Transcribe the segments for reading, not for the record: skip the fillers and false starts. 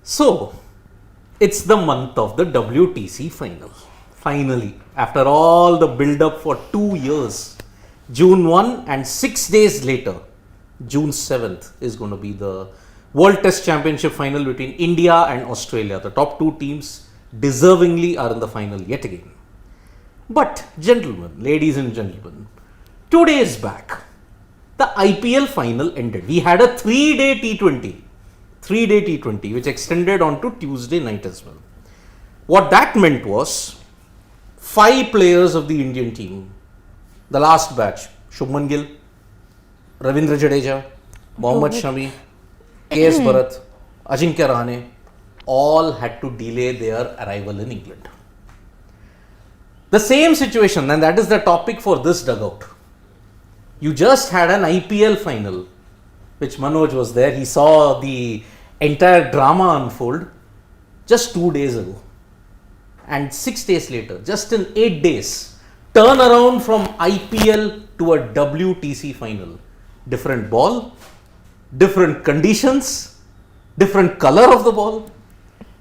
So, it's the month of the WTC Final. Finally, after all the build-up for 2 years, June 1 and 6 days later, June 7th is going to be the World Test Championship Final between India and Australia. The top two teams deservingly are in the final yet again. But, gentlemen, ladies and gentlemen, 2 days back, the IPL final ended. We had a 3-day T20, which extended on to Tuesday night as well. What that meant was 5 players of the Indian team, the last batch, Shubman Gill, Ravindra Jadeja, Mohammad Shami, KS Bharat, Ajinkya Rahane, all had to delay their arrival in England. The same situation, and that is the topic for this dugout. You just had an IPL final, which Manoj was there. He saw the entire drama unfold just 2 days ago. And 6 days later, just in 8 days, turn around from IPL to a WTC final. Different ball, different conditions, different color of the ball.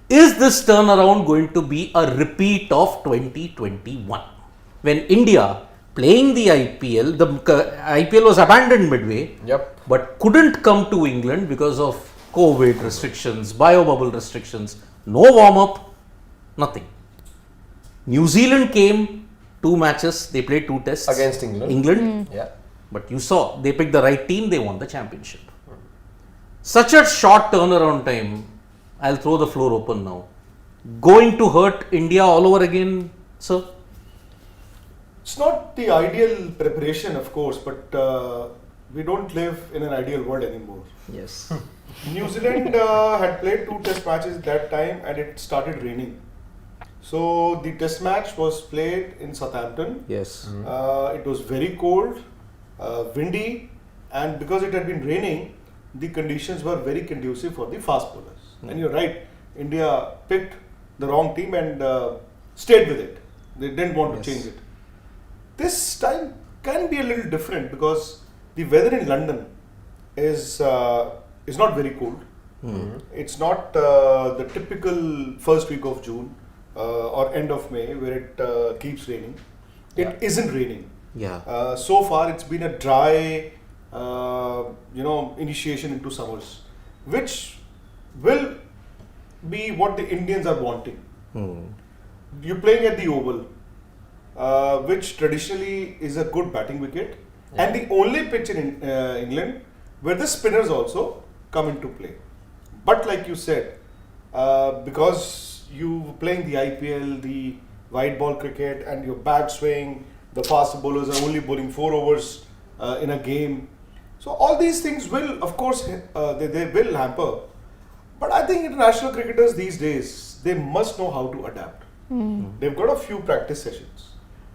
Is this turnaround going to be a repeat of 2021? When India playing the IPL, the IPL was abandoned midway, but couldn't come to England because of COVID restrictions, bio-bubble restrictions, no warm-up, nothing. New Zealand came, 2 matches, they played 2 tests. Against England. Yeah. But you saw, they picked the right team, they won the championship. Such a short turnaround time, I'll throw the floor open now. Going to hurt India all over again, sir? It's not the ideal preparation, of course, but we don't live in an ideal world anymore. Yes. New Zealand had played 2 test matches that time and it started raining. So the test match was played in Southampton. Yes. It was very cold, windy, and because it had been raining, the conditions were very conducive for the fast bowlers. And you're right, India picked the wrong team and stayed with it. They didn't want to change it. This time can be a little different because the weather in London is not very cold. It's not the typical first week of June or end of May where it keeps raining. It isn't raining. Yeah. So far, it's been a dry, initiation into summers, which will be what the Indians are wanting. You're playing at the Oval, which traditionally is a good batting wicket, and the only pitch in England where the spinners also come into play. But like you said, because you playing the IPL, the white ball cricket, and your bat swing, the fast bowlers are only bowling 4 overs in a game. So all these things will, of course, they will hamper. But I think international cricketers these days, they must know how to adapt. They've got a few practice sessions.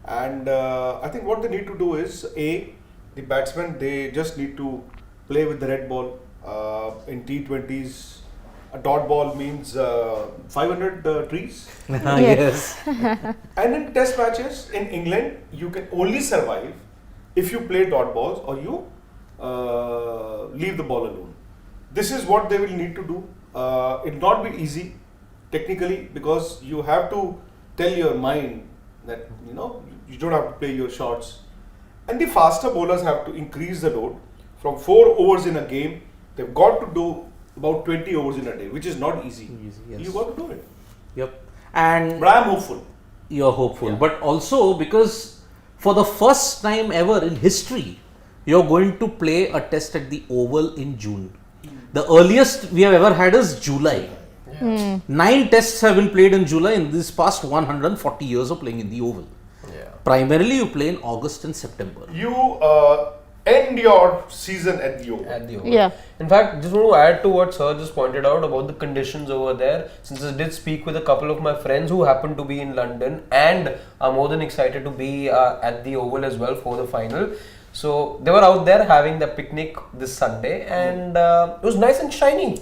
And I think what they need to do is, the batsmen, they just need to play with the red ball. In T20s, a dot ball means 500 trees. Yes. And in test matches in England, you can only survive if you play dot balls or you leave the ball alone. This is what they will need to do. It will not be easy technically because you have to tell your mind that you don't have to play your shots. And the faster bowlers have to increase the load from 4 overs in a game. They've got to do about 20 overs in a day, which is not easy. Yes. You got to do it. Yep. And But I'm hopeful. you're hopeful, but also because for the first time ever in history, you're going to play a test at the Oval in June. The earliest we have ever had is July. 9 tests have been played in July in these past 140 years of playing in the Oval. Primarily you play in August and September. You end your season at the Oval. Yeah. In fact, just want to add to what Sir just pointed out about the conditions over there. Since I did speak with a couple of my friends who happen to be in London and are more than excited to be at the Oval as well for the final. So they were out there having the picnic this Sunday and it was nice and shiny.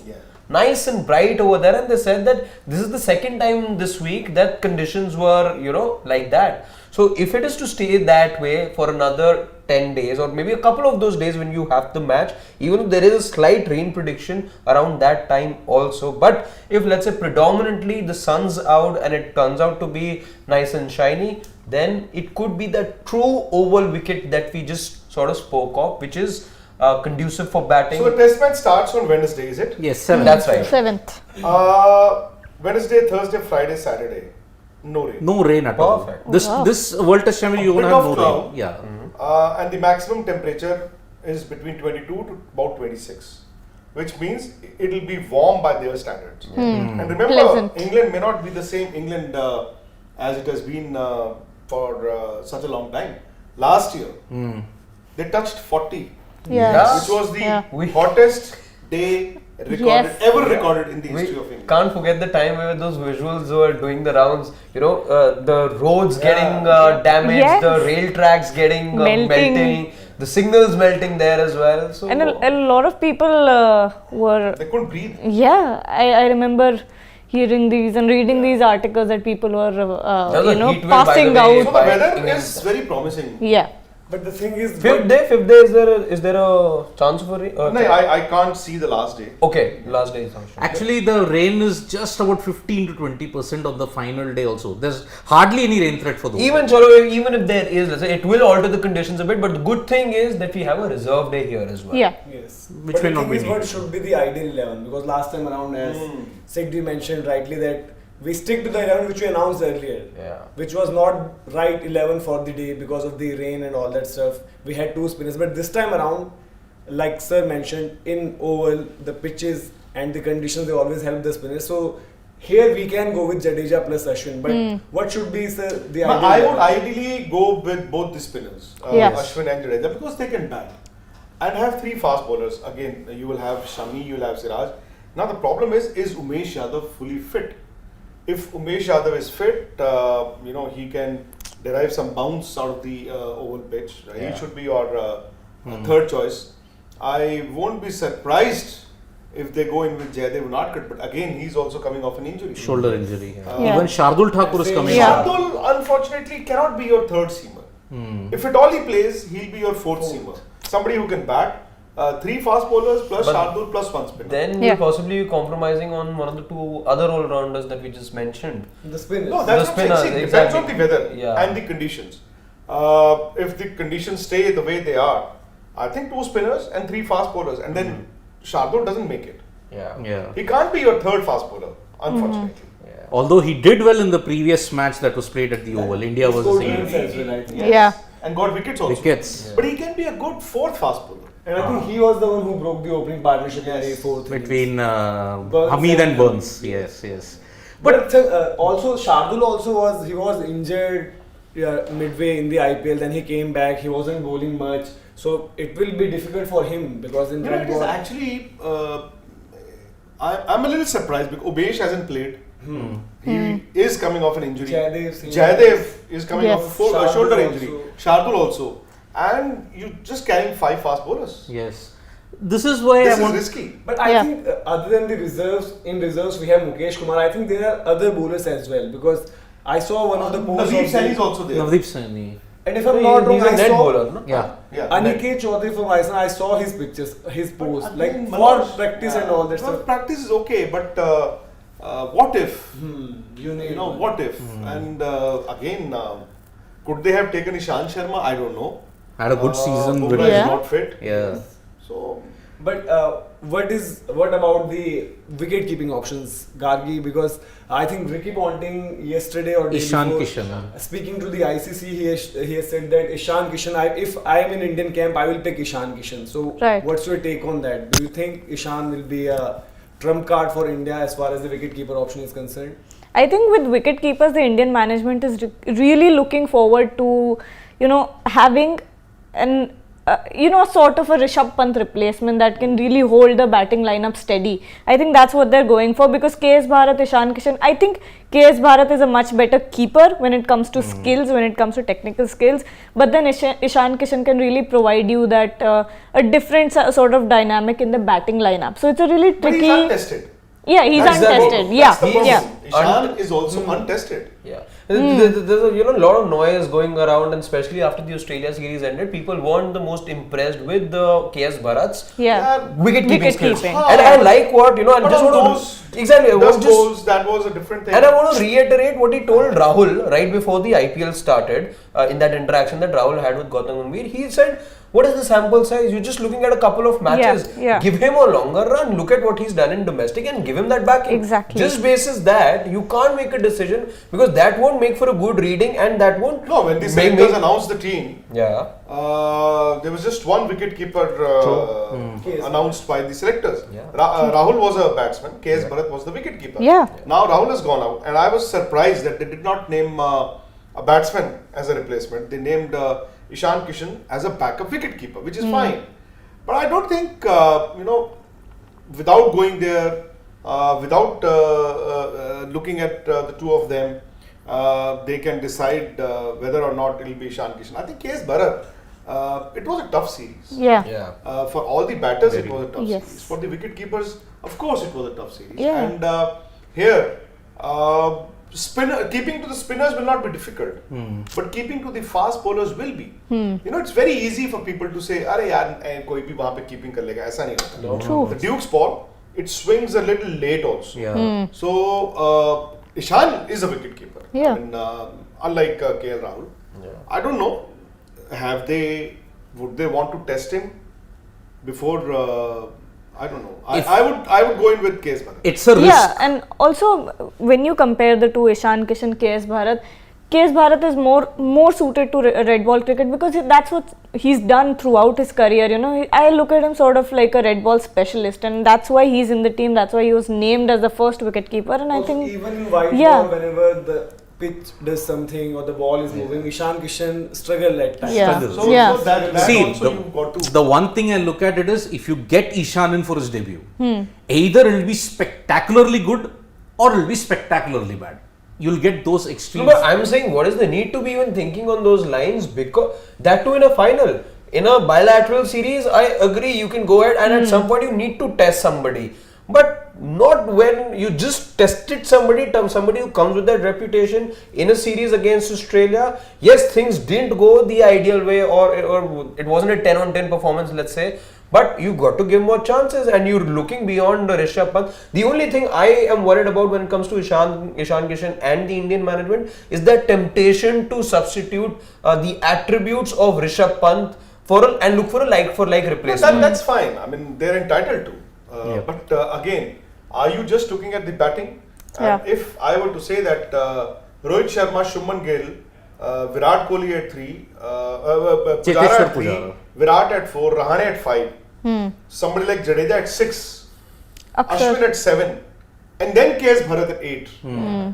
Nice and bright over there, and they said that this is the second time this week that conditions were, like that. So if it is to stay that way for another 10 days or maybe a couple of those days when you have the match, even if there is a slight rain prediction around that time also. But if let's say predominantly the sun's out and it turns out to be nice and shiny, then it could be the true oval wicket that we just sort of spoke of, which is conducive for batting. So the test match starts on Wednesday, is it? Yes, 7. That's right. 7th. Wednesday, Thursday, Friday, Saturday. No rain. No rain at all. Perfect. This World Test Championship you bit gonna have of no cloud. rain. Yeah. And the maximum temperature is between 22 to about 26, which means it will be warm by their standards. And remember, Pleasant. England may not be the same England as it has been for such a long time. Last year, they touched 40, Yes. which was the Yeah. hottest day Yes. ever recorded in the We history of England. can't forget the time where those visuals were doing the rounds. You know, the roads getting damaged, Yes. the rail tracks getting melting, the signals melting there as well. So And a lot of people were, They couldn't breathe. yeah, I remember hearing these and reading these articles that people were, There was a heat wave, by the passing way, So out. the by weather England. is very promising. Yeah. But the thing is, fifth day is there a chance for it? No, I can't see the last day. Okay, last day is also. Actually, the rain is just about 15 to 20% on the final day. Also, there's hardly any rain threat for those. Even if there is, let's say, it will alter the conditions a bit. But the good thing is that we have a reserve day here as well. Yeah. yes. Which but will the not thing be is, what needed. should be the ideal 11? Because last time around, as Sigdi mentioned rightly, that we stick to the 11 which we announced earlier. Yeah. Which was not right 11 for the day because of the rain and all that stuff. We had 2 spinners, but this time around, like Sir mentioned, in oval, the pitches and the conditions, they always help the spinners. So here we can go with Jadeja plus Ashwin. But what should be, sir, the But ideal I would 11? ideally go with both the spinners, Yes. Ashwin and Jadeja, because they can bat and have 3 fast bowlers. Again, you will have Shami, you will have Siraj. Now the problem is Umesh Yadav fully fit? If Umesh Yadav is fit, he can derive some bounce out of the oval pitch. Right? Yeah. He should be your third choice. I won't be surprised if they go in with Jaydev Unadkat, but again, he's also coming off an injury. shoulder injury. Yeah. Even Shardul Thakur is coming. Yeah. out. Shardul, unfortunately, cannot be your third seamer. If at all he plays, he'll be your fourth seamer. Somebody who can bat. 3 fast bowlers plus But Shardul plus 1 spinner. Then Yeah. you'll possibly be compromising on one of the 2 other all-rounders that we just mentioned. The spinners. No, that's The what I'm saying. spinners, See, depends on exactly. the weather Yeah. and the conditions. If the conditions stay the way they are, I think 2 spinners and 3 fast bowlers, and then Shardul doesn't make it. Yeah. Yeah. He can't be your third fast bowler, unfortunately. Yeah. Although he did well in the previous match that was played at the Oval, India He was scored the runs as well, I think. Yeah. And got wickets also. wickets But he can be a good 4th fast bowler. And I think he was the one who broke the opening partnership in the 4th between Burns Hamid and and Burns. Yes, yes. But also Shardul was injured midway in the IPL. Then he came back. He wasn't bowling much, so it will be difficult for him because in No, red it is ball. actually. I'm a little surprised because Umesh hasn't played. He is coming off an injury. Jaydev is coming Yes. off a Shardul shoulder also. injury. Shardul also. And you just carrying 5 fast bowlers. Yes. This is why This I is want. risky. But I Yeah. think other than the reserves, in reserves we have Mukesh Kumar. I think there are other bowlers as well because I saw one of the posts. Naveed of Saini the- is also there. Navdeep Saini. And if I'm not wrong, He's a I net saw bowler, no? Yeah. Yeah. Aniket Chaudhary from Iceland. I saw his pictures, his post, Again, like for Manoj, practice and all that well, stuff. practice is okay, but what if? You You know, what if? And again, could they have taken Ishan Sharma? I don't know. Had a good season. Bumrah With, is Yeah. not fit. yeah. So But what about the wicket keeping options, Gargi? Because I think Ricky Ponting yesterday or day Ishan before, Kishan. speaking to the ICC, he has said that Ishan Kishan. If I am in Indian camp, I will pick Ishan Kishan. So Right. what's your take on that? Do you think Ishan will be a trump card for India as far as the wicket keeper option is concerned? I think with wicket keepers, the Indian management is really looking forward to, having an, sort of a Rishabh Pant replacement that can really hold the batting lineup steady. I think that's what they're going for because KS Bharat, Ishan Kishan, I think KS Bharat is a much better keeper when it comes to skills, when it comes to technical skills. But then Ishan Kishan can really provide you that a different sort of dynamic in the batting lineup. So it's a really but he's tricky. untested. Yeah, he's That's the untested. problem. Yeah, That's the problem. yeah. Ishan is also untested. Yeah. There's a lot of noise going around, and especially after the Australia series ended, people weren't the most impressed with the KS Bharat's wicket keeping skills. Wicket-keeping. And I like what and But just on want those, to exactly. I those want just goals, that was a different thing. and I want to reiterate what he told Rahul right before the IPL started in that interaction that Rahul had with Gautam Gambhir. He said, what is the sample size? You're just looking at a couple of matches. Yeah. Give him a longer run. Look at what he's done in domestic and give him that backing. Exactly. Just basis that, you can't make a decision because that won't make for a good reading and that won't. No, when the selectors announced the team, Yeah. there was just one wicketkeeper announced by the selectors. Yeah. Rahul was a batsman, KS Bharat was the wicketkeeper. Yeah. Now Rahul has gone out, and I was surprised that they did not name a batsman as a replacement. They named Ishan Kishan as a backup wicketkeeper, which is fine. But I don't think, without going there, without looking at the two of them, they can decide whether or not it will be Ishan Kishan. I think KS Bharat, it was a tough series. Yeah. For all the batters, it was a tough Yes. series. For the wicket keepers, of course, it was a tough series. Yeah. And here, keeping to the spinners will not be difficult, but keeping to the fast bowlers will be. It's very easy for people to say, "Arey yaar, koi bhi wahan pe keeping kar lega." Aisa nahi hota. True. The Duke's ball, it swings a little late also. Yeah. So Ishan is a wicket keeper. Yeah. I mean, unlike KL Rahul. I don't know. Would they want to test him before? I don't know. I would go in with KS Bharat. It's a risk. Yeah, and also when you compare the two, Ishan Kishan, KS Bharat is more suited to red ball cricket because that's what he's done throughout his career. I look at him sort of like a red ball specialist, and that's why he's in the team. That's why he was named as the first wicket keeper. And I Also, think even in white ball, whenever the pitch does something or the ball is moving, Ishan Kishan struggle at times. Yeah. Struggles. So, Yeah. so that See, also you've got to. the one thing I look at it is if you get Ishan in for his debut, either it will be spectacularly good or it will be spectacularly bad. You'll get those extremes. No, but I'm saying, what is the need to be even thinking on those lines? Because that too in a final. In a bilateral series, I agree, you can go ahead and at some point you need to test somebody. But not when you just tested somebody who comes with that reputation in a series against Australia. Yes, things didn't go the ideal way or it wasn't a 10 on 10 performance, let's say. But you got to give more chances and you're looking beyond Rishabh Pant. The only thing I am worried about when it comes to Ishan Kishan and the Indian management is that temptation to substitute the attributes of Rishabh Pant and look for a like-for-like replacement. That's fine. I mean, they're entitled to. But again, are you just looking at the batting? Yeah. If I were to say that Rohit Sharma, Shubman Gill, Virat Kohli at 3, Pujara at 3, Virat at 4, Rahane at 5, somebody like Jadeja at 6, Ashwin at 7, and then KS Bharat at 8.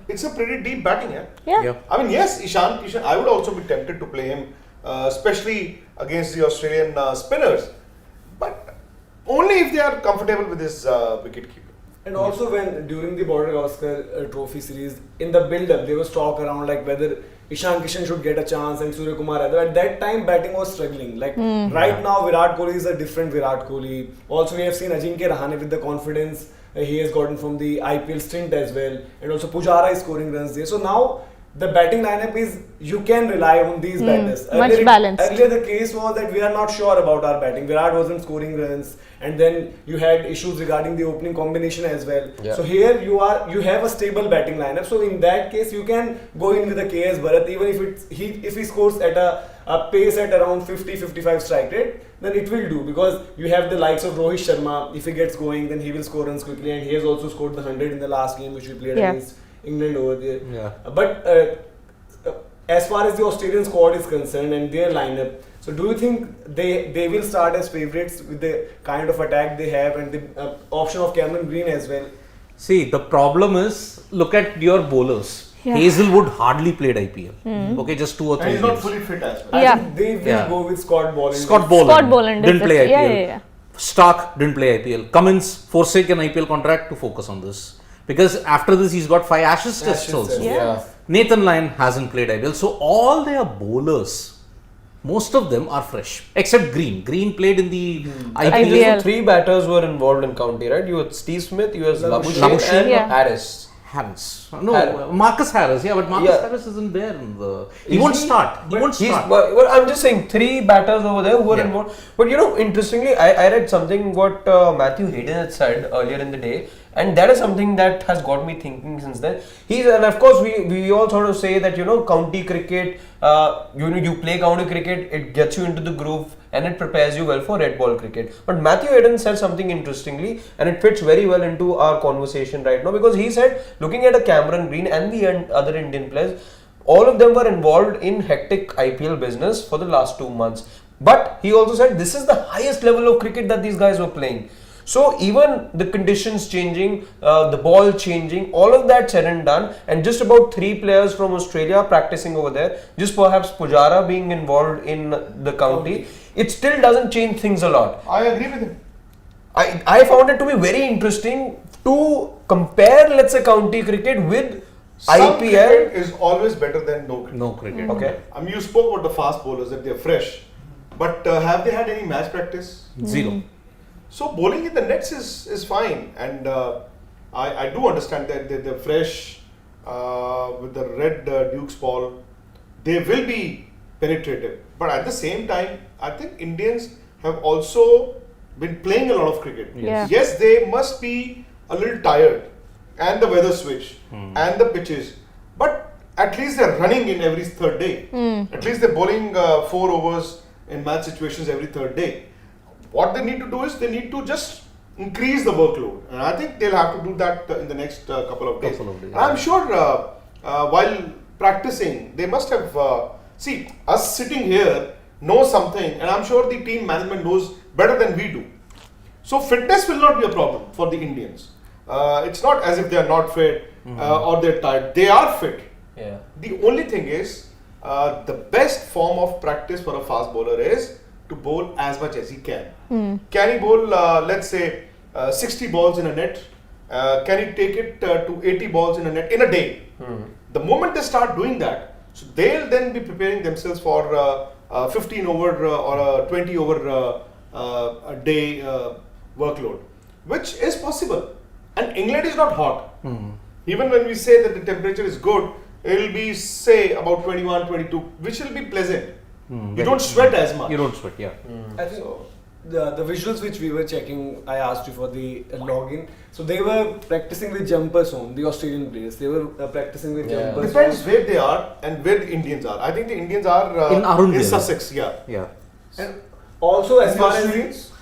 It's a pretty deep batting. Yeah. I mean, yes, Ishan Kishan, I would also be tempted to play him, especially against the Australian spinners, but only if they are comfortable with his wicket keeper. And also when during the Border Gavaskar Trophy series, in the build-up, there was talk around like whether Ishan Kishan should get a chance and Surya Kumar Yadav. At that time, batting was struggling. Like right now, Virat Kohli is a different Virat Kohli. Also, we have seen Ajinkya Rahane with the confidence he has gotten from the IPL stint as well. And also Pujara is scoring runs there. So now the batting lineup is, you can rely on these batters. Much balanced. Earlier the case was that we are not sure about our batting. Virat wasn't scoring runs, and then you had issues regarding the opening combination as well. Yeah. So here you have a stable batting lineup. So in that case you can go in with the KS Bharat, even if he scores at a pace at around 50-55 strike rate, then it will do, because you have the likes of Rohit Sharma. If he gets going, then he will score runs quickly, and he has also scored the 100 in the last game which we played against England over there. Yeah. But as far as the Australian squad is concerned and their lineup, so do you think they will start as favourites with the kind of attack they have and the option of Cameron Green as well? See, the problem is, look at your bowlers. Yeah. Hazelwood hardly played IPL. Okay, just 2 or 3 And he's not games. fully fit as well. Yeah. I think they will go with Scott Boland. Scott Boland didn't play IPL. Yeah. Stark didn't play IPL. Cummins forsake an IPL contract to focus on this. Because after this, he's got 5 Ashes tests also. Yeah. Nathan Lyon hasn't played IPL. So all their bowlers, most of them are fresh. Except Green. Green played in the I think IPL. three batters were involved in county, right? You had Steve Smith, you had Labuschagne Labuschagne. and Yeah. Harris. Harris. No, Harris. Marcus Harris. Yeah, but Marcus Yeah. Harris isn't there in the. He Is won't he? start. He won't start. Well, I'm just saying 3 batters over there who were Yeah. involved. But interestingly, I read something what Matthew Hayden had said earlier in the day, and that is something that has got me thinking since then. And of course we all sort of say that county cricket, you play county cricket, it gets you into the groove and it prepares you well for red ball cricket. But Matthew Hayden said something interestingly, and it fits very well into our conversation right now, because he said, looking at a Cameron Green and the other Indian players, all of them were involved in hectic IPL business for the last 2 months. But he also said this is the highest level of cricket that these guys were playing. So even the conditions changing, the ball changing, all of that said and done, and just about 3 players from Australia practicing over there, just perhaps Pujara being involved in the county, it still doesn't change things a lot. I agree with him. I found it to be very interesting to compare, let's say, county cricket with Some IPL. cricket is always better than no cricket. No cricket. Okay. You spoke about the fast bowlers, that they're fresh. But have they had any match practice? Zero. So bowling in the nets is fine, and I do understand that they're fresh with the red Duke's ball. They will be penetrative, but at the same time, I think Indians have also been playing a lot of cricket. Yeah. Yes, they must be a little tired, and the weather switch, and the pitches, but at least they're running in every third day. At least they're bowling 4 overs in match situations every third day. What they need to do is they need to just increase the workload, and I think they'll have to do that in the next couple of days. And I'm sure while practicing, they must have see us sitting here know something, and I'm sure the team management knows better than we do. So fitness will not be a problem for the Indians. It's not as if they are not fit or they're tired. They are fit. Yeah. The only thing is the best form of practice for a fast bowler is to bowl as much as he can. Can he bowl, let's say, 60 balls in a net? Can he take it to 80 balls in a net in a day? The moment they start doing that, so they'll then be preparing themselves for 15 over or a 20 over a day workload, which is possible. And England is not hot. Even when we say that the temperature is good, it will be, say, about 21, 22, which will be pleasant. You don't sweat as much. You don't sweat, yeah. I think the visuals which we were checking, I asked you for the login. So they were practicing with jumpers on, the Australian players. They were practicing with jumpers Depends on. where they are and where the Indians are. I think the Indians are In Arundel. Sussex, yeah. Yeah. And also as And far the as Australians?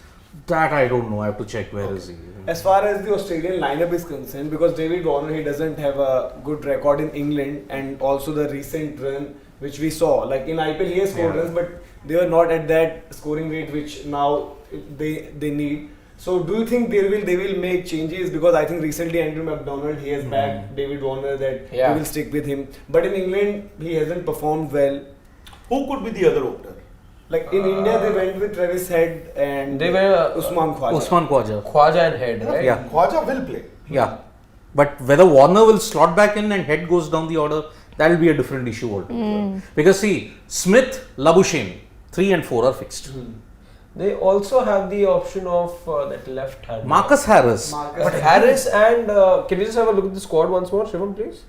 That I don't know. I have to check where is he. As far as the Australian lineup is concerned, because David Warner, he doesn't have a good record in England, and also the recent run which we saw, like in IPL he has scored runs, but they were not at that scoring rate which now they need. So do you think they will make changes? Because I think recently Andrew McDonald, he has backed David Warner that he will stick with him. But in England he hasn't performed well. Who could be the other opener? Like in India they went with Travis Head and They were Usman Khwaja. Usman Khwaja. Khwaja and Head, right? Yeah. Khwaja will play. Yeah. But whether Warner will slot back in and Head goes down the order, that will be a different issue altogether. Because see, Smith, Labuschagne, 3 and 4 are fixed. They also have the option of that left hand. Marcus Harris. But Harris and can we just have a look at the squad once more, Shivam, please?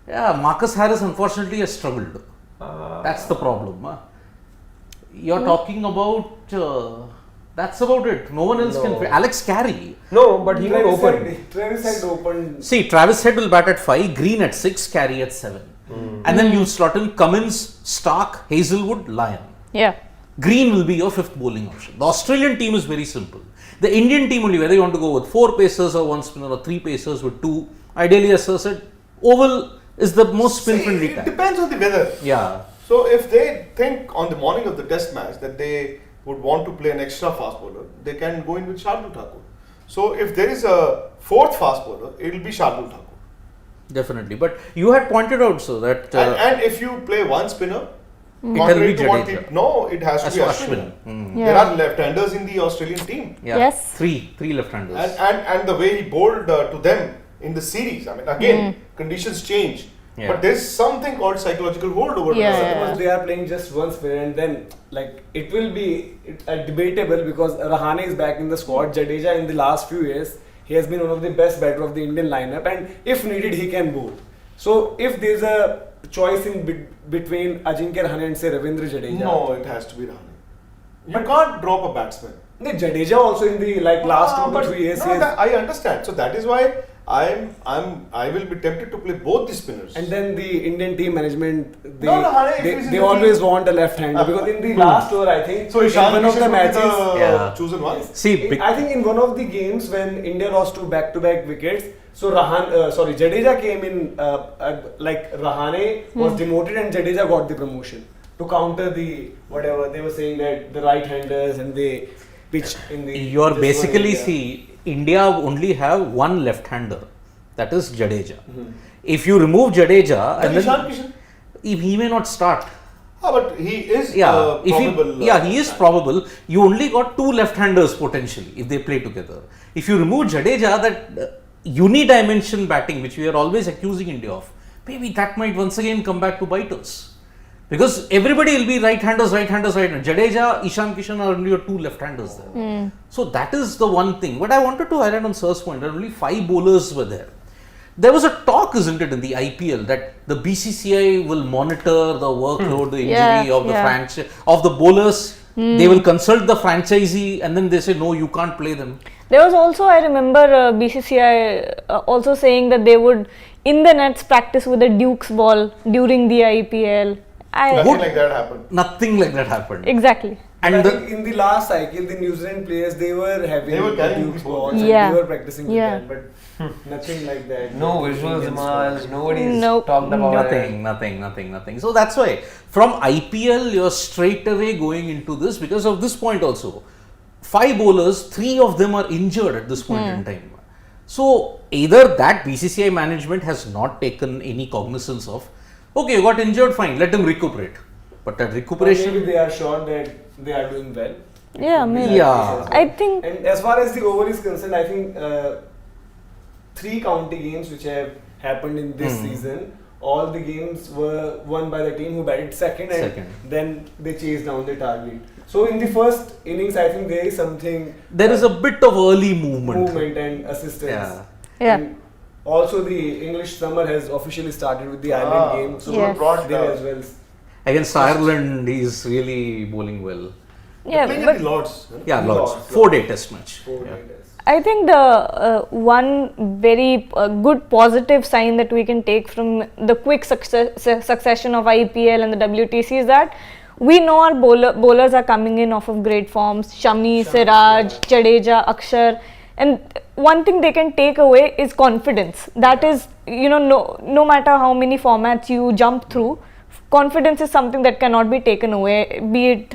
Yeah, Marcus Harris unfortunately has struggled. That's the problem. You're talking about, that's about it. No one else can. Alex Carey. No, but he will open. Travis Head opened. See, Travis Head will bat at 5, Green at 6, Carey at 7. And then you slot in Cummins, Stark, Hazelwood, Lyon. Yeah. Green will be your 5th bowling option. The Australian team is very simple. The Indian team only, whether you want to go with 4 pacers or 1 spinner or 3 pacers with 2. Ideally, as Sir said, oval is the most spin friendly It type. depends on the weather. Yeah. So if they think on the morning of the test match that they would want to play an extra fast bowler, they can go in with Shardul Thakur. So if there is a 4th fast bowler, it will be Shardul Thakur. Definitely. But you had pointed out, so that And if you play 1 spinner, will contrary be to what Jadeja. it has to be Ashwin. Yeah. There are left-handers in the Australian team. yeah, Yes. 3 left-handers. And the way he bowled to them in the series, I mean, again, conditions change. Yeah. But there's something called psychological hold over Yeah. there. Because they are playing just 1 spinner, and then like it will be debatable because Rahane is back in the squad. Jadeja in the last few years He has been one of the best batter of the Indian lineup, and if needed, he can bowl. So if there's a choice in between Ajinkya Rahane and say Ravindra Jadeja, No, it has to be Rahane. You can't drop a batsman. the Jadeja also in the last 2 to 3 years. No, I understand. So that is why I will be tempted to play both the spinners. And then the Indian team management, they if always want a left-hander because in the last over, I think, So in Ishan one of the matches, chosen one. See, I think in one of the games when India lost 2 back-to-back wickets, so Jadeja came in, Rahane was demoted and Jadeja got the promotion to counter the whatever they were saying that the right-handers and they pitch in the. you are just basically, one area. see, India only have one left-hander, that is Jadeja. If you remove Jadeja, and Ishan then Kishan. he may not start. But he is If probable. he is probable. You only got 2 left-handers potentially if they play together. If you remove Jadeja, that unidimensional batting which we are always accusing India of, maybe that might once again come back to bite us. Because everybody will be right-handers. Jadeja, Ishan Kishan are only your 2 left-handers there. So that is the one thing. What I wanted to highlight on Sir's point, that only 5 bowlers were there. There was a talk, isn't it, in the IPL that the BCCI will monitor the workload, the injury of the franchise, of the bowlers. They will consult the franchisee and then they say, no, you can't play them. There was also, I remember BCCI also saying that they would in the nets practice with a Duke's ball during the IPL. Nothing like that happened. Nothing like that happened. Exactly. And I think in the last cycle, the New Zealand players, they were having They were carrying Duke's these balls. balls and Yeah. they were practicing with Yeah. that, but nothing like that. No visuals, Indian Miles. squad. Nobody's Nope. talked about it. Nothing. So that's why from IPL you're straight away going into this because of this point also. 5 bowlers, 3 of them are injured at this point in time. So either that BCCI management has not taken any cognizance of, okay, you got injured, fine, let him recuperate. But that Or recuperation, maybe they are sure that they are doing well. Yeah, maybe. Yeah. I think. And as far as the over is concerned, I think 3 county games which have happened in this season, all the games were won by the team who batted second and then they chased down the target. So in the first innings, I think there is something. there is a bit of early movement. And assistance. Yeah. And also the English summer has officially started with the Ireland game. So Yes. brought there as well. Against Ireland, he's really bowling well. Yeah, Playing but at the Lords. Yeah, Lords. lots. 4-day test match. Yeah. I think the one very good positive sign that we can take from the quick succession of IPL and the WTC is that we know our bowlers are coming in off of great forms. Shami, Siraj, Jadeja, Akshar, and one thing they can take away is confidence. That is, no matter how many formats you jump through, confidence is something that cannot be taken away. Be it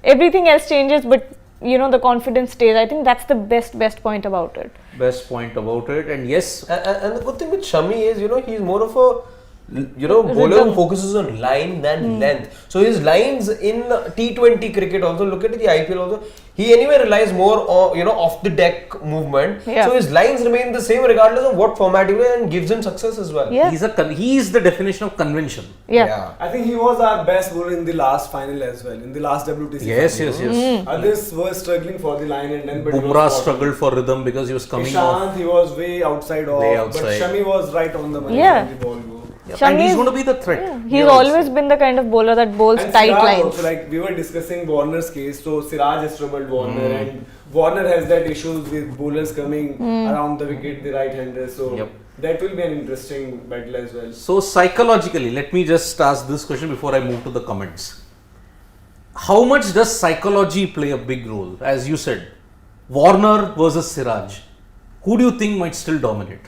everything else changes, but the confidence stays. I think that's the best point about it. Best point about it, and yes, And the good thing with Shami is, he's more of a bowler who focuses on line than length. So his lines in T20 cricket also, look at the IPL also, he anyway relies more on, off the deck movement. Yeah. So his lines remain the same regardless of what format he plays and gives him success as well. Yeah. he is the definition of convention. Yeah. I think he was our best bowler in the last final as well, in the last WTC Yes. Others were struggling for the line and then, but he was Bumrah spot on. struggled for rhythm because he was coming off. Ishant, he was way outside off, Way but outside. Shami was right on the money Yeah. when the ball go. And Shami he's is- going to be the threat. Yeah. He's Here always also. been the kind of bowler that bowls And tight Siraj lines. also, like we were discussing Warner's case, so Siraj has troubled Warner and Warner has that issues with bowlers coming around the wicket, the right-hander, so Yep. that will be an interesting battle as well. So psychologically, let me just ask this question before I move to the comments. How much does psychology play a big role? As you said, Warner versus Siraj. Who do you think might still dominate?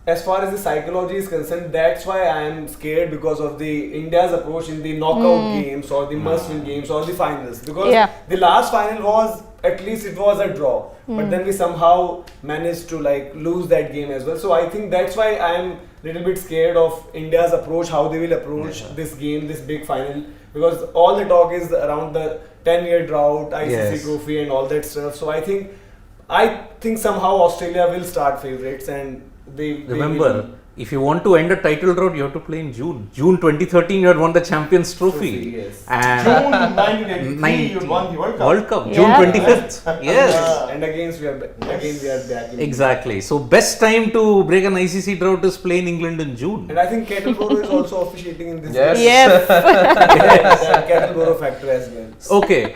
As far as the psychology is concerned, that's why I am scared because of the India's approach in the knockout games or the must-win games or the finals. Because the last final was, at least it was a draw, but then we somehow managed to lose that game as well. So I think that's why I am little bit scared of India's approach, how they will approach this game, this big final, because all the talk is around the 10-year drought, ICC trophy and all that stuff. So I think somehow Australia will start favourites and they Remember, If you want to end a title drought, you have to play in June. June 2013, you had won the Champions Trophy. Yes. And June 1983, you won the World Cup. June Yeah. 25th. Yes. And again we are back in Exactly. So best time to break an ICC drought is play in England in June. And I think Kettleboro is also officiating in this. Yes. Yes. That Kettleboro factor as well. Okay.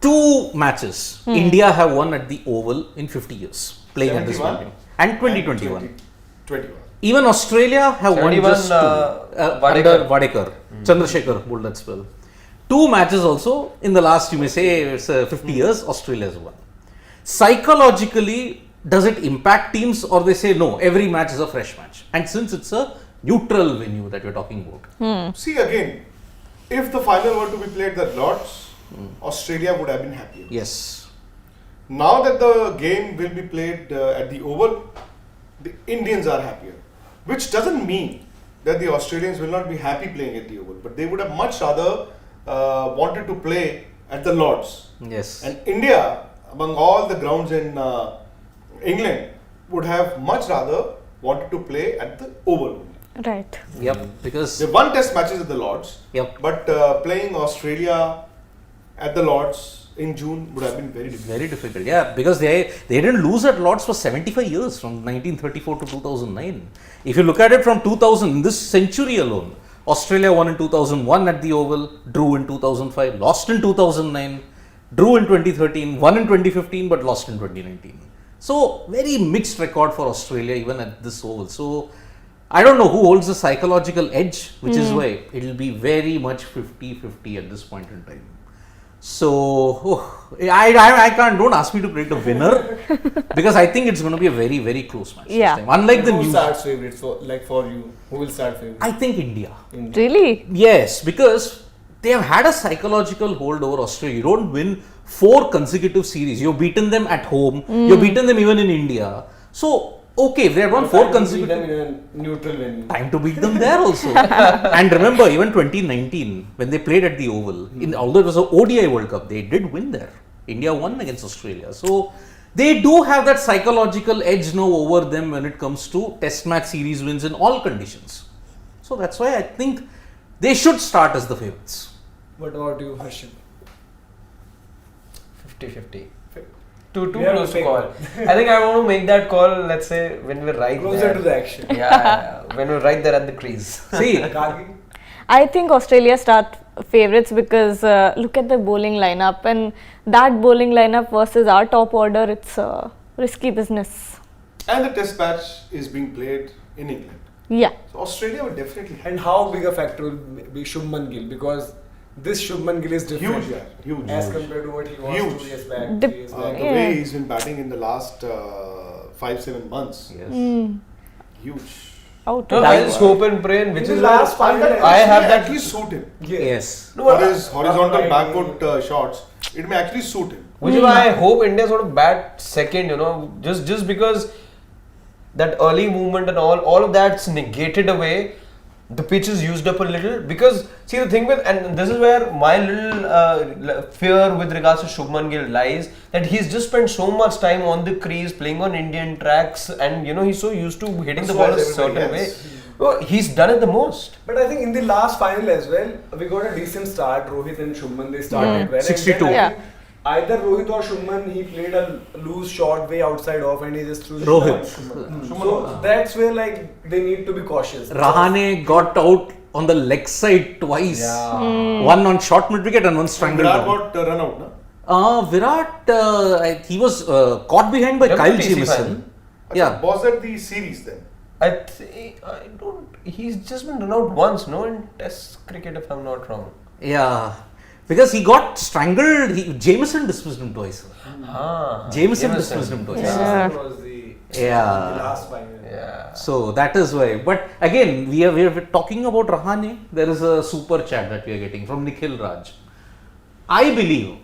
2 matches India have won at the Oval in 50 years playing at this 71 point. And 2021. 21. Even Australia have won 71, just 2 under Vadekar. Chandrasekhar bowled that spell. 2 matches also in the last, you may say, it's 50 years, Australia has won. Psychologically, does it impact teams, or they say no, every match is a fresh match? And since it's a neutral venue that we're talking about. See again, if the final were to be played at Lords, Australia would have been happier. Yes. Now that the game will be played at the Oval, the Indians are happier. Which doesn't mean that the Australians will not be happy playing at the Oval, but they would have much rather wanted to play at the Lords. Yes. And India, among all the grounds in England, would have much rather wanted to play at the Oval. Right. Yep. Because They won test matches at the Lords, Yep. but playing Australia at the Lords in June would have been very difficult. very difficult. Yeah, because they didn't lose at Lords for 75 years from 1934 to 2009. If you look at it from 2000, in this century alone, Australia won in 2001 at the Oval, drew in 2005, lost in 2009, drew in 2013, won in 2015, but lost in 2019. So very mixed record for Australia even at this Oval. So I don't know who holds the psychological edge, which is why it will be very much 50-50 at this point in time. So I can't. Don't ask me to predict a winner because I think it's going to be a very, very close match. Yeah. This time. Unlike the Who news, starts favorites for you? Who will start favorite? I think India. Really? Yes, because they have had a psychological hold over Australia. You don't win 4 consecutive series. You've beaten them at home. You've beaten them even in India. So okay, if they had won 4 consecutive. them in a neutral venue. Time to beat them there also. And remember, even 2019, when they played at the Oval, although it was an ODI World Cup, they did win there. India won against Australia. So they do have that psychological edge now over them when it comes to test match series wins in all conditions. So that's why I think they should start as the favourites. What about you, Harshit? 50-50. Too We have close to to pick call. one. I think I want to make that call, let's say, when we're right Closer there. to the action. Yeah, when we're right there at the crease. See, Kagi? I think Australia start favourites because look at the bowling lineup, and that bowling lineup versus our top order, it's risky business. And the test match is being played in England. Yeah. So Australia will definitely have And how big a factor will be Shubman Gill? Because this Shubman Gill is different. huge, yeah, huge. As compared to what he was Huge. 2 years back, Dep- 3 years The back. Yeah. way he's been batting in the last 5-7 months, yes. huge. Out. No, I just hope and pray, and which In is the why last final, I have may that. actually suit him. Yes. No, For but- his horizontal Right. backward shots, it may actually suit him. Which is why I hope India sort of bat second, just because that early movement and all of that's negated away. The pitch is used up a little because see the thing with, and this is where my little fear with regards to Shubman Gill lies, that he's just spent so much time on the crease playing on Indian tracks, and he's so used to hitting the So ball a has certain everybody way. else. Well, he's done it the most. But I think in the last final as well, we got a decent start. Rohit and Shubman, they started well. And 62. then I Yeah. think either Rohit or Shubman, he played a loose short way outside off and he just threw the Rohit. shot. So that's where like they need to be cautious. Rahane got out on the leg side twice. One on short mid wicket and one strangled Virat down. got run out, no? Virat, he was caught behind by Kyle WTC Jamieson. final. Yeah. Was that the series then? I don't. He's just been run out once, no, in Test cricket, if I'm not wrong. Yeah. Because he got strangled. Jamieson dismissed him twice. Jamieson dismissed him twice. Yeah. That was the Yeah. last final. Yeah. So that is why. But again, we are talking about Rahane. There is a super chat that we are getting from Nikhil Raj. I believe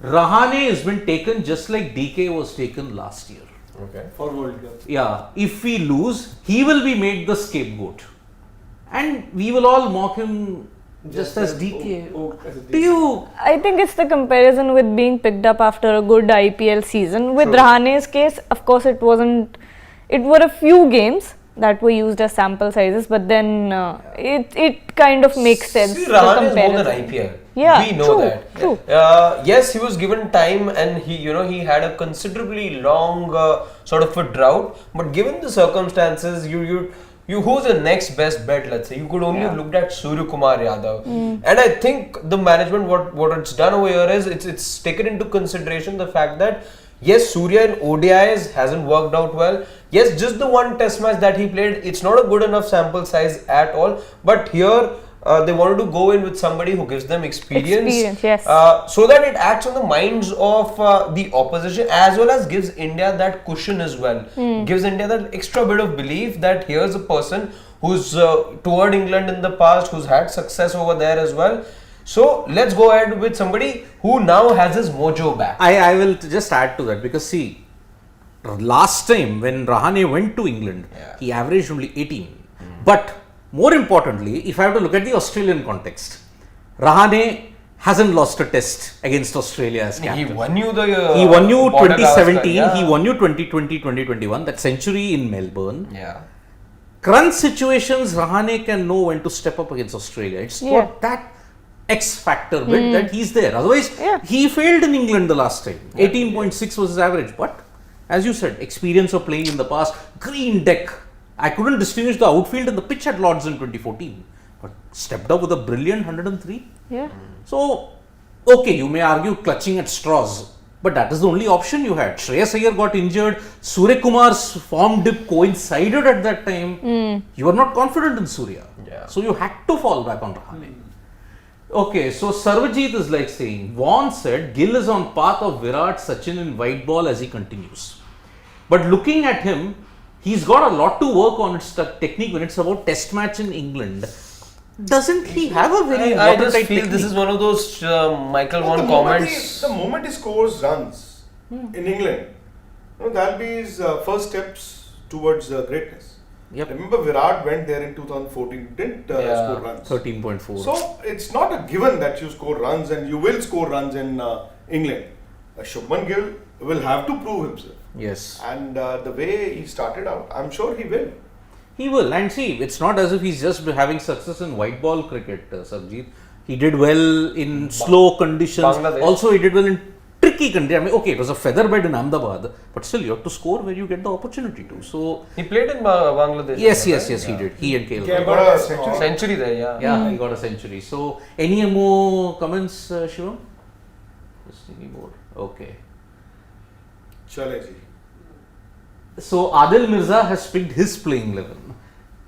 Rahane has been taken just like DK was taken last year. Okay. For World Cup. Yeah, if we lose, he will be made the scapegoat. And we will all mock him just as DK. as a Do you? I think it's the comparison with being picked up after a good IPL season. With True. Rahane's case, of course, it wasn't. It were a few games, that were used as sample sizes, but then it kind of makes sense. See, the Rahane is more than comparison. IPL. Yeah, We know true, that. true. Yes, he was given time, and he had a considerably long sort of a drought. But given the circumstances, you who's the next best bet? Let's say you could only have looked at Surya Kumar Yadav, and I think the management what it's done over here is it's taken into consideration the fact that yes, Surya in ODIs hasn't worked out well. Yes, just the one test match that he played, it's not a good enough sample size at all. But here, they wanted to go in with somebody who gives them experience. Yes. So that it acts on the minds of the opposition as well as gives India that cushion as well. Gives India that extra bit of belief that here's a person who's toured England in the past, who's had success over there as well. So let's go ahead with somebody who now has his mojo back. I will just add to that because see, last time when Rahane went to England, he averaged only 18. But more importantly, if I have to look at the Australian context, Rahane hasn't lost a test against Australia as captain. He won you the He won you border 2017, Gavaskar, he won you 2020, 2021, that century in Melbourne. Yeah. Crunch situations, Rahane can know when to step up against Australia. It's got that X factor bit that he's there. Otherwise, he failed in England the last time. 18.6 was his average. But as you said, experience of playing in the past, green deck. I couldn't distinguish the outfield and the pitch at Lords in 2014. But stepped up with a brilliant 103. Yeah. So, okay, you may argue clutching at straws. But that is the only option you had. Shreyas Iyer got injured. Surya Kumar's form dip coincided at that time. You were not confident in Surya. Yeah. So you had to fall back on Rahane. Okay, so Sarvajit is like saying, Vaughan said Gill is on path of Virat, Sachin in white ball as he continues. But looking at him, he's got a lot to work on his technique when it's about test match in England. Doesn't he have a very I just watertight feel technique? this is one of those Michael The Vaughan moment comments. The moment he scores runs in England, that'll be his first steps towards greatness. Yep. Remember, Virat went there in 2014, didn't score runs. 13.4. So it's not a given that you score runs and you will score runs in England. Shubman Gill will have to prove himself. Yes. And the way he started out, I'm sure he will. He will. And see, it's not as if he's just having success in white ball cricket, Sarvajit. He did well in slow conditions. Bangladesh. Also, he did well in tricky conditions. I mean, okay, it was a feather bed in Ahmedabad, but still, you have to score where you get the opportunity to. So, He played in Bangladesh. yes, right? he did. He and KL. He got a century. Century there, yeah. Yeah, he got a century. So, any more comments, Shivam? Just thinking more. Okay. Chale ji. So, Adil Mirza has picked his playing 11.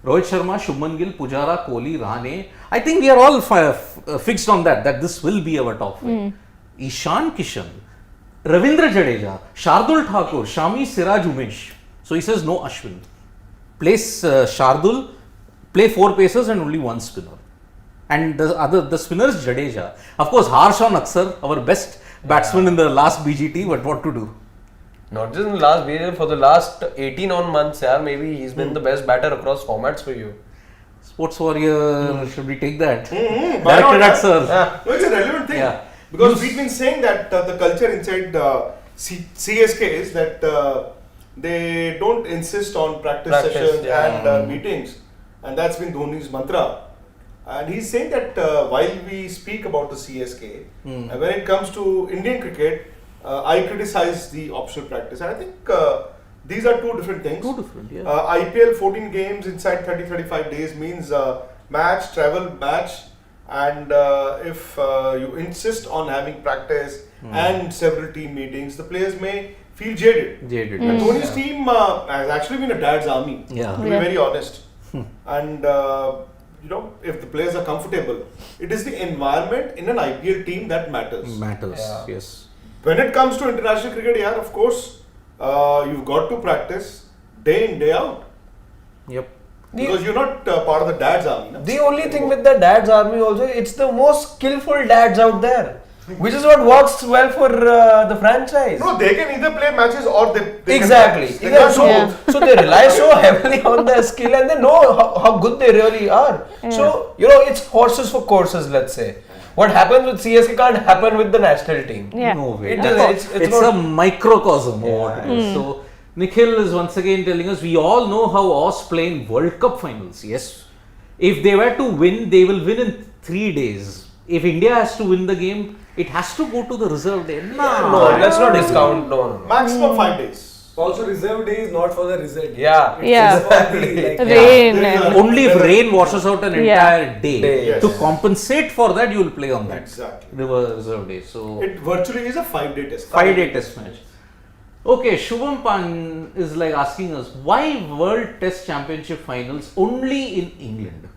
Rohit Sharma, Shubman Gill, Pujara, Kohli, Rahane. I think we are all fixed on that this will be our top 5. Ishan Kishan, Ravindra Jadeja, Shardul Thakur, Shami, Siraj, Umesh. So he says no Ashwin. Place Shardul, play 4 pacers and only 1 spinner. And the spinner is Jadeja. Of course, harsh on Aksar, our best batsman in the last BGT, but what to do? Not just in the last period, for the last 18 on months, yeah, maybe he's been the best batter across formats for you. Sports Warrior, should we take that? Why Directed not, at Sir. No, it's a relevant thing. Yeah. Because we've been saying that the culture inside CSK is that they don't insist on practice sessions and meetings. And that's been Dhoni's mantra. And he's saying that while we speak about the CSK, when it comes to Indian cricket, I criticize the optional practice. And I think these are 2 different things. 2 different, yeah. IPL 14 games inside 30-35 days means match, travel, match. And if you insist on having practice and several team meetings, the players may feel jaded. And Dhoni's team has actually been a dad's army, to be very honest. And if the players are comfortable, it is the environment in an IPL team that matters. Yes. When it comes to international cricket, of course, you've got to practice day in, day out. Yep. Because you're not part of the dad's army. No? The only thing with the dad's army also, it's the most skillful dads out there. Which is what works well for the franchise. No, they can either play matches or they Exactly. Can practice. So they rely so heavily on their skill and they know how good they really are. So, it's horses for courses, let's say. What happens with CSK can't happen with the national team. Yeah. No way. It's It's a microcosm of what it is. So, Nikhil is once again telling us, we all know how Aus play in World Cup finals. Yes. If they were to win, they will win in 3 days. If India has to win the game, it has to go to the reserve day. No, let's not discount. No. Maximum 5 days. Also, reserve day is not for the result. Yeah. Yeah. It's for the, like, Rain. There is and- a- Only if rain washes out an Yeah. entire day. Day, To yes. compensate for that, you will play on that. Exactly. Reserve day. So, It virtually is a 5-day test. 5-day test match. Okay, Shubham Pan is like asking us, why World Test Championship finals only in England?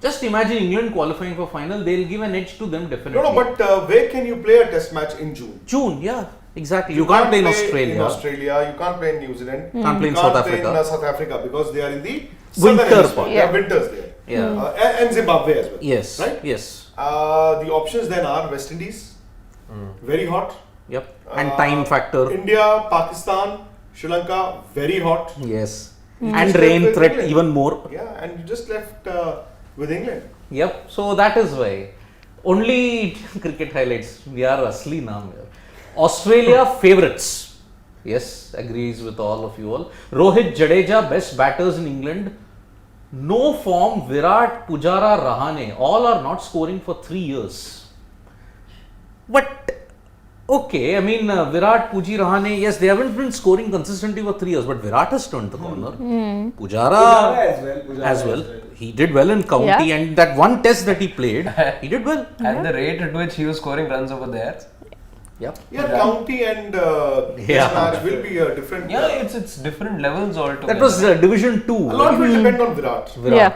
Just imagine England qualifying for final, they'll give an edge to them definitely. No, but where can you play a test match in June? June, yeah, exactly. You can't play in Australia. In Australia, you can't play in New Zealand. Can't play in You South can't play Africa. in South Africa because they are in the Winter southern hemisphere. part. They have Yeah. winters there. Yeah. And Zimbabwe as well. Yes. Right? Yes. The options then are West Indies, very hot. Yep. And time factor. India, Pakistan, Sri Lanka, very hot. Yes. You And just rain left with threat England. even more. Yeah, and you just left with England. Yep. So that is why. Only cricket highlights. We are asli naam here. Australia favourites. Yes, agrees with all of you all. Rohit Jadeja, best batters in England. No form, Virat, Pujara, Rahane. All are not scoring for 3 years. But, okay, I mean, Virat, Puji, Rahane, yes, they haven't been scoring consistently for 3 years, but Virat has turned the corner. Pujara Pujara as well. He did well in county, Yeah. and that one test that he played, he did well. And the rate at which he was scoring runs over there. Yep. Yeah, county and Yeah. test match will be a different. Yeah, it's different levels altogether. That was Division 2. a lot will depend on Virat. Virat Yeah.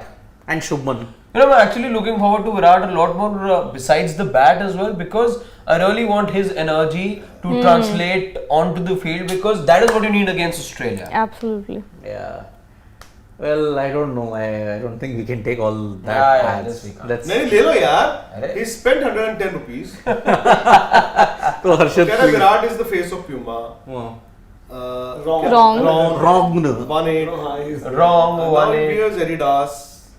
and Shubman. You know, I'm actually looking forward to Virat a lot more besides the bat as well, because I really want his energy to translate onto the field, because that is what you need against Australia. Absolutely. Yeah. Well, I don't know. I don't think we can take all that. Yeah, ads. this we can't. Let's. नहीं ले लो यार. अरे. He spent 110 rupees. तो Harshad Kehna Virat is the face of Puma. हाँ. Wrong. Wrong. Wrong. 1-8. No, he's Wrong, Now one he eight. wears Adidas.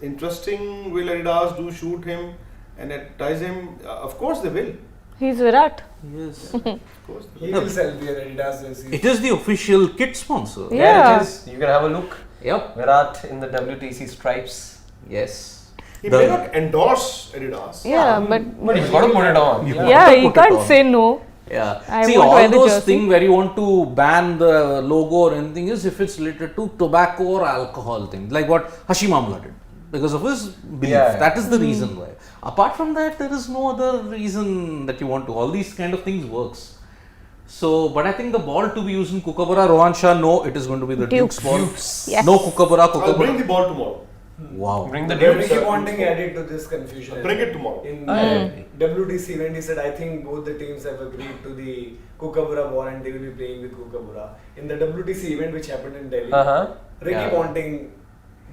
Interesting. Will Adidas do shoot him and advertise him? Of course they will. He's Virat. Yes. Of course. They He will sell the Adidas jerseys. It is the official kit sponsor. Yeah. There it is. You can have a look. Yep. Virat in the WTC stripes. Yes. He may not endorse Adidas. Yeah, but But he's got to put it on. You- yeah, to he put it can't on. say no. Yeah. I See, won't wear all the those jersey. things where you want to ban the logo or anything is if it's related to tobacco or alcohol things, like what Hashim Amla did. Because of his belief. Yeah. That is the reason why. Apart from that, there is no other reason that you want to. All these kind of things works. So, but I think the ball to be used in Kookaburra, Rohan Shah, no, it is going to be the Duke's ball. Yes. No Kookaburra, I'll bring Kookaburra. the ball tomorrow. Wow. Bring the But Dukes. Ricky Ponting added to this confusion. Bring it tomorrow. In Mm. WTC event, he said, I think both the teams have agreed to the Kookaburra ball and they will be playing with Kookaburra. In the WTC event, which happened in Delhi, Ricky Yeah. Ponting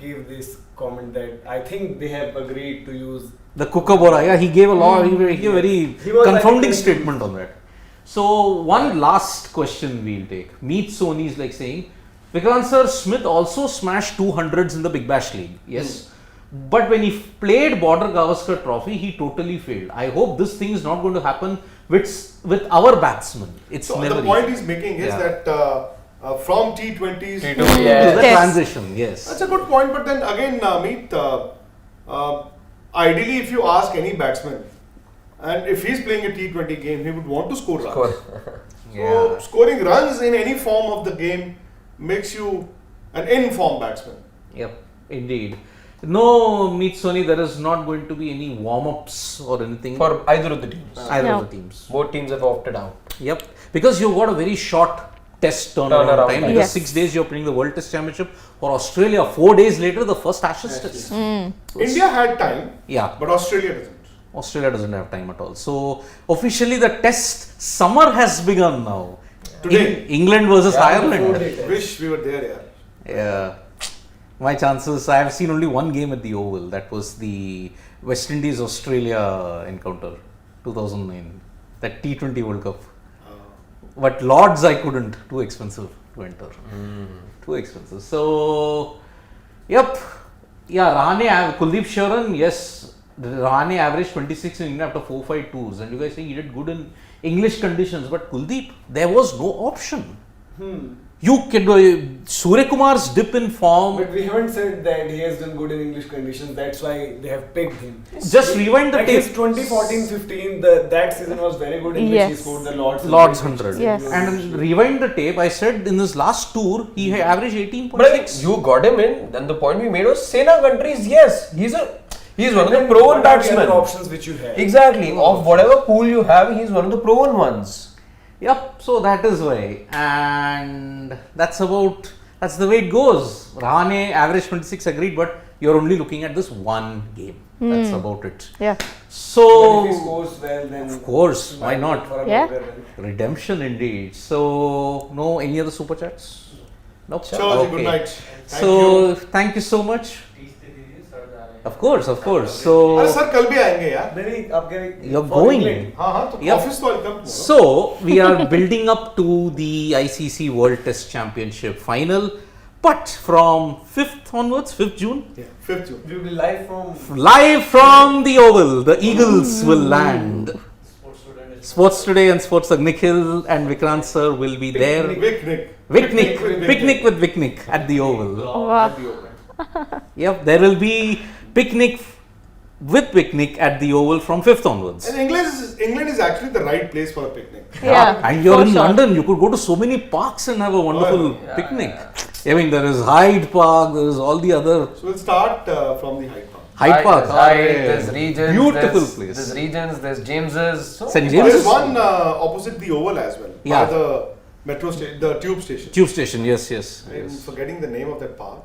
gave this comment that I think they have agreed to use. The Kookaburra, yeah, he gave a lot, he gave a very He was confounding like- statement on that. So, one last question we'll take. Meet Sony is like saying, Vikrant sir, Smith also smashed 200s in the Big Bash League. Yes. But when he played Border Gavaskar Trophy, he totally failed. I hope this thing is not going to happen with our batsmen. It's So never the point easy. he's making is Yeah. that from T20s T20, To yeah. the Yes. transition, yes. That's a good point, but then again, Meet, ideally, if you ask any batsman, and if he's playing a T20 game, he would want to score runs. Score. So, scoring runs in any form of the game makes you an in-form batsman. Yep, indeed. No, Meet Sony, there is not going to be any warm-ups or anything. For either of the teams. either No. of the teams. Both teams have opted out. Yep, because you've got a very short test turnaround Turnaround time. time. Because Yes. 6 days you're playing the World Test Championship. For Australia, 4 days later, the first Ashes test. India had time, Yeah, but Australia doesn't. Australia doesn't have time at all. So, officially, the test summer has begun now. Today. England versus Yeah, Ireland. Wish we were there, yeah. Yeah. My chances, I have seen only one game at the Oval. That was the West Indies Australia encounter, 2009. That T20 World Cup. But Lords, I couldn't. Too expensive to enter. Too expensive. So, yep. Yeah, Rahane, Kuldeep Sharan, yes. Rahane averaged 26 in England after 4-5 tours. And you guys say he did good in English conditions. But Kuldeep, there was no option. You can Surya Kumar's dip in form. But we haven't said that he has done good in English conditions. That's why they have picked him. Just rewind the Like tape. his 2014-15, that season was very good in which he Yes. scored the Lord's 100. Yes. And rewind the tape. I said in his last tour, he had averaged But I think 18.6. you got him in. Then the point we made was Sena countries. Yes, he's one of the What proven are the batsmen. other options which you have? Exactly. Of whatever pool you have, he's one of the proven ones. Yep, so that is why. And that's the way it goes. Rahane average 26, agreed, but you're only looking at this one game. That's about it. Yeah. So, But if he scores well, then of course, why not? for a Yeah. bigger run. Redemption indeed. So, no, any other super chats? Nope. Chalo ji, good night. Thank So, you. thank you so much. Of course. अरे So, sir कल भी आएंगे यार. नहीं, आप कह रहे- you're for going. England. हाँ हाँ तो Yep. ऑफिस तो welcome. So, we are building up to the ICC World Test Championship final, but from 5th onwards, 5th June, 5th June. We will be live from live from the Oval, the Eagles will land. Sports Today and Sports Nikhil and Vikrant sir will be there. Picnic with Vicknick at the Oval. Wow. Yep, there will be picnic with Vicknick at the Oval from 5th onwards. And England is actually the right place for a picnic. Yeah. And you're for in sure. London, you could go to so many parks and have a wonderful picnic. I mean, there is Hyde Park, there is all the other So we'll start from the Hyde Park. Hyde Park. There's Regents. Beautiful there's, place. There's Regents, there's James's. So St. There James is one opposite the Oval as well. Yeah. By the metro station, the tube station. Tube station, yes. I'm forgetting the name of that park.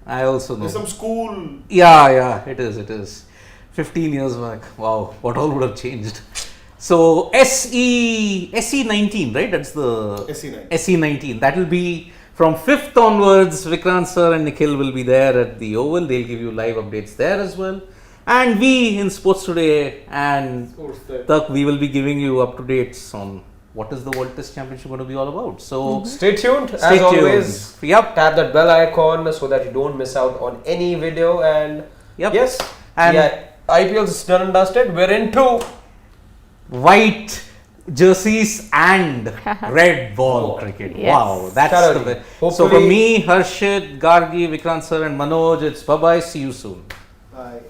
I also know. There's some school. Yeah, it is. 15 years back. Wow, what all would have changed. So SE19, right? That's the SE19. SE19. That will be from 5th onwards. Vikrant sir and Nikhil will be there at the Oval. They'll give you live updates there as well. And we in Sports Today and Tak, we will be giving you up to dates on what is the World Test Championship going to be all about. So stay tuned. stay as tuned. always, Yep. tap that bell icon so that you don't miss out on any video. And Yep. yes, And- IPL is done and dusted. We're into white jerseys and red ball cricket. Yes. Wow, that's Thoroughly. the way. So Hopefully- from me, Harshit, Gargi, Vikrant sir and Manoj, it's bye-bye. See you soon. Bye.